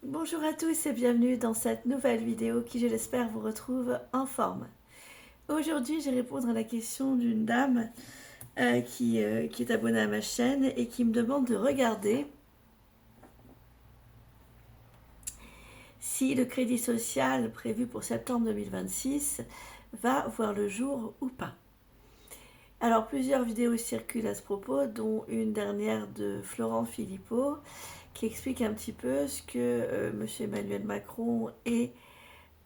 Bonjour à tous et bienvenue dans cette nouvelle vidéo qui, je l'espère, vous retrouve en forme. Aujourd'hui, je vais répondre à la question d'une dame qui est abonnée à ma chaîne et qui me demande de regarder si le crédit social prévu pour septembre 2026 va voir le jour ou pas. Alors, plusieurs vidéos circulent à ce propos, dont une dernière de Florent Philippot qui explique un petit peu ce que M. Emmanuel Macron et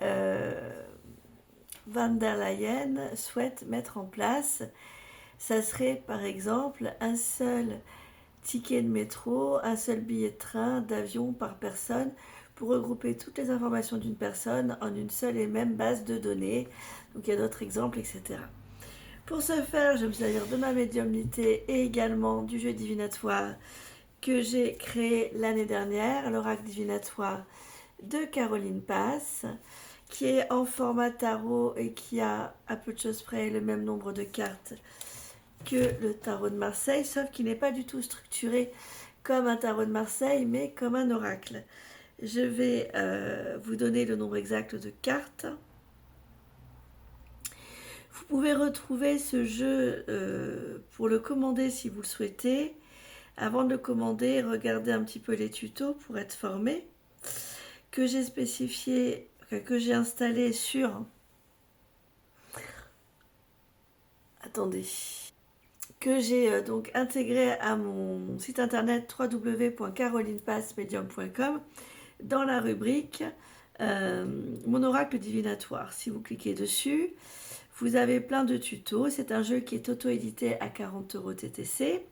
Van der Leyen souhaite mettre en place. Ça serait par exemple un seul ticket de métro, un seul billet de train, d'avion par personne pour regrouper toutes les informations d'une personne en une seule et même base de données. Donc il y a d'autres exemples, etc. Pour ce faire, je me servir de ma médiumnité et également du jeu divinatoire que j'ai créé l'année dernière, l'oracle divinatoire de Caroline Passe, qui est en format tarot et qui a à peu de choses près le même nombre de cartes que le tarot de Marseille, sauf qu'il n'est pas du tout structuré comme un tarot de Marseille, mais comme un oracle. Je vais vous donner le nombre exact de cartes. Vous pouvez retrouver ce jeu pour le commander si vous le souhaitez. Avant de le commander, regardez un petit peu les tutos pour être formé, que j'ai spécifié, que j'ai installé sur... Attendez. Que j'ai donc intégré à mon site internet www.carolinepassmedium.com dans la rubrique mon oracle divinatoire. Si vous cliquez dessus, vous avez plein de tutos. C'est un jeu qui est auto-édité à 40 € TTC.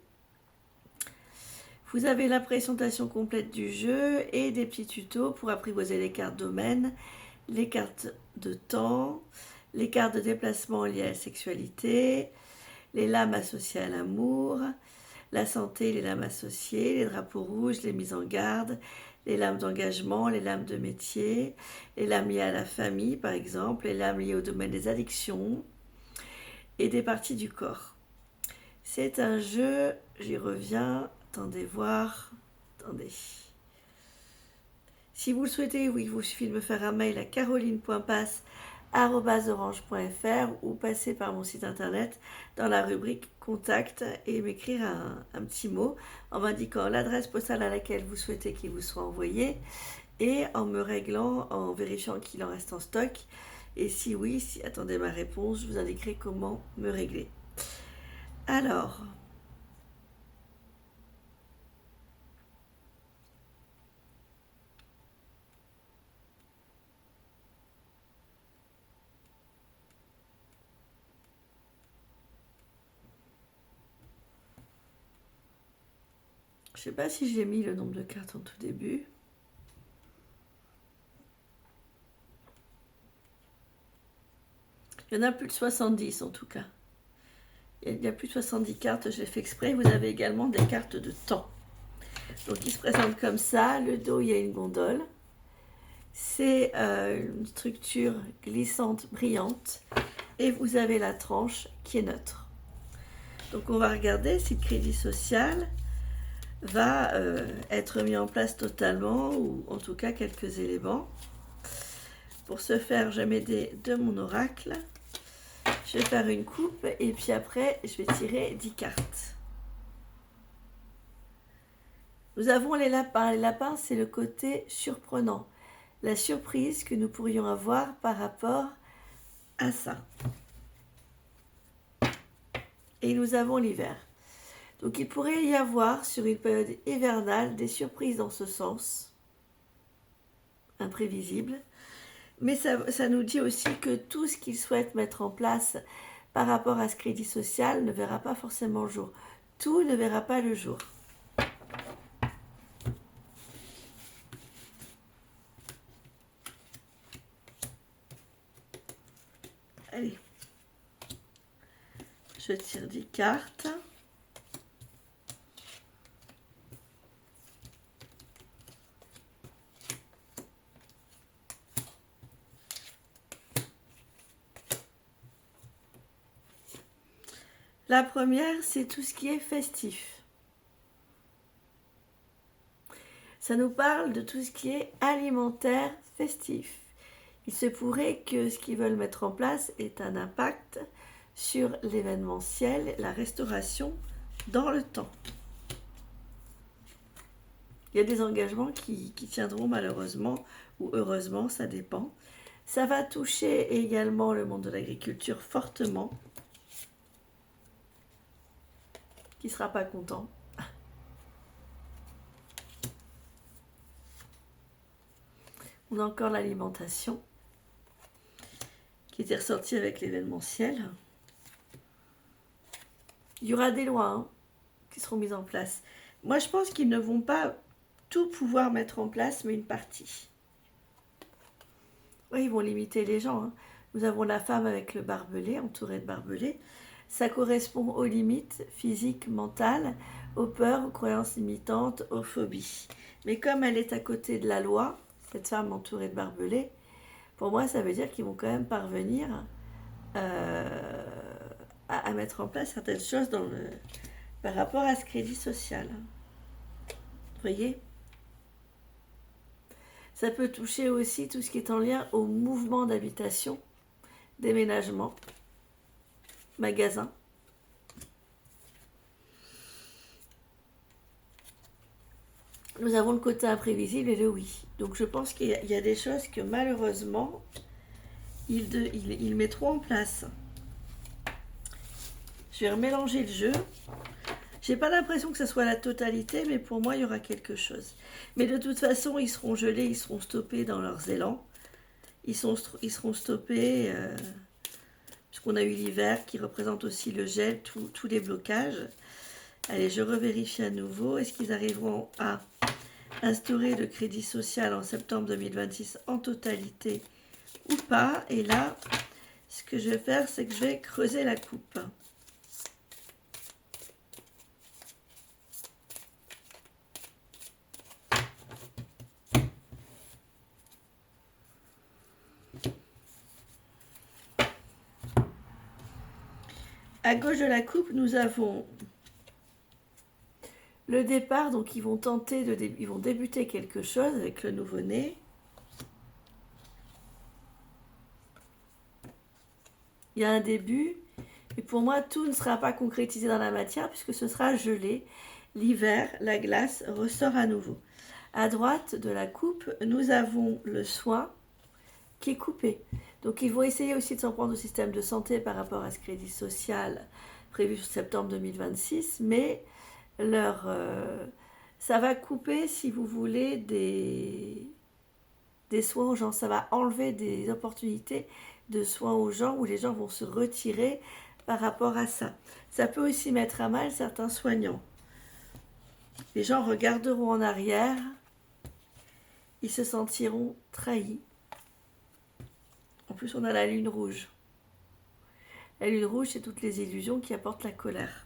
Vous avez la présentation complète du jeu et des petits tutos pour apprivoiser les cartes domaines, les cartes de temps, les cartes de déplacement liées à la sexualité, les lames associées à l'amour, la santé, les lames associées, les drapeaux rouges, les mises en garde, les lames d'engagement, les lames de métier, les lames liées à la famille par exemple, les lames liées au domaine des addictions et des parties du corps. C'est un jeu, j'y reviens, attendez voir, attendez. Si vous le souhaitez, oui, il vous suffit de me faire un mail à caroline.passe@orange.fr ou passer par mon site internet dans la rubrique contact et m'écrire un petit mot en m'indiquant l'adresse postale à laquelle vous souhaitez qu'il vous soit envoyé et en me réglant, en vérifiant qu'il en reste en stock. Et si oui, si attendez ma réponse, je vous indiquerai comment me régler. Alors, je ne sais pas si j'ai mis le nombre de cartes en tout début. Il y en a plus de 70 en tout cas. Il y a plus de 70 cartes, je l'ai fait exprès. Vous avez également des cartes de temps. Donc il se présente comme ça. Le dos, il y a une gondole. C'est une structure glissante, brillante. Et vous avez la tranche qui est neutre. Donc on va regarder si le crédit social va être mis en place totalement, ou en tout cas quelques éléments. Pour ce faire, je m'aider de mon oracle. Je vais faire une coupe et puis après, je vais tirer 10 cartes. Nous avons les lapins. Les lapins, c'est le côté surprenant. La surprise que nous pourrions avoir par rapport à ça. Et nous avons l'hiver. Donc il pourrait y avoir sur une période hivernale des surprises dans ce sens, imprévisibles. Mais ça nous dit aussi que tout ce qu'ils souhaitent mettre en place par rapport à ce crédit social ne verra pas forcément le jour. Tout ne verra pas le jour. Allez, je tire 10 cartes. La première, c'est tout ce qui est festif. Ça nous parle de tout ce qui est alimentaire festif. Il se pourrait que ce qu'ils veulent mettre en place ait un impact sur l'événementiel, la restauration dans le temps. Il y a des engagements qui tiendront malheureusement ou heureusement, ça dépend. Ça va toucher également le monde de l'agriculture fortement, qui ne sera pas content. On a encore l'alimentation, qui était ressortie avec l'événementiel. Il y aura des lois qui seront mises en place. Moi, je pense qu'ils ne vont pas tout pouvoir mettre en place, mais une partie. Oui, ils vont limiter les gens. Nous avons la femme avec le barbelé, entourée de barbelés. Ça correspond aux limites physiques, mentales, aux peurs, aux croyances limitantes, aux phobies. Mais comme elle est à côté de la loi, cette femme entourée de barbelés, pour moi, ça veut dire qu'ils vont quand même parvenir à mettre en place certaines choses par rapport à ce crédit social. Vous voyez ? Ça peut toucher aussi tout ce qui est en lien au mouvement d'habitation, déménagement, magasin. Nous avons le côté imprévisible et le oui. Donc je pense qu'il y a des choses que malheureusement, ils mettront en place. Je vais remélanger le jeu. J'ai pas l'impression que ce soit la totalité, mais pour moi, il y aura quelque chose. Mais de toute façon, ils seront gelés, ils seront stoppés dans leurs élans. Ils seront stoppés, puisqu'on a eu l'hiver qui représente aussi le gel, tous les blocages. Allez, je revérifie à nouveau. Est-ce qu'ils arriveront à instaurer le crédit social en septembre 2026 en totalité ou pas? Et là, ce que je vais faire, c'est que je vais creuser la coupe. À gauche de la coupe, nous avons le départ, donc ils vont ils vont débuter quelque chose avec le nouveau-né. Il y a un début, et pour moi, tout ne sera pas concrétisé dans la matière puisque ce sera gelé. L'hiver, la glace ressort à nouveau. À droite de la coupe, nous avons le soin qui est coupé. Donc ils vont essayer aussi de s'en prendre au système de santé par rapport à ce crédit social prévu sur septembre 2026, mais ça va couper, si vous voulez, des soins aux gens. Ça va enlever des opportunités de soins aux gens où les gens vont se retirer par rapport à ça. Ça peut aussi mettre à mal certains soignants. Les gens regarderont en arrière, ils se sentiront trahis. En plus, on a la lune rouge. La lune rouge, c'est toutes les illusions qui apportent la colère.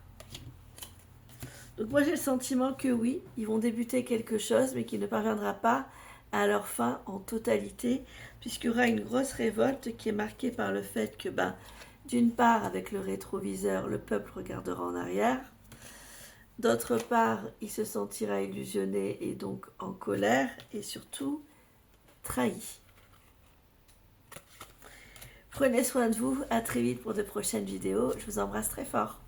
Donc moi, j'ai le sentiment que oui, ils vont débuter quelque chose, mais qui ne parviendra pas à leur fin en totalité, puisqu'il y aura une grosse révolte qui est marquée par le fait que, d'une part, avec le rétroviseur, le peuple regardera en arrière. D'autre part, il se sentira illusionné et donc en colère, et surtout trahi. Prenez soin de vous, à très vite pour de prochaines vidéos. Je vous embrasse très fort.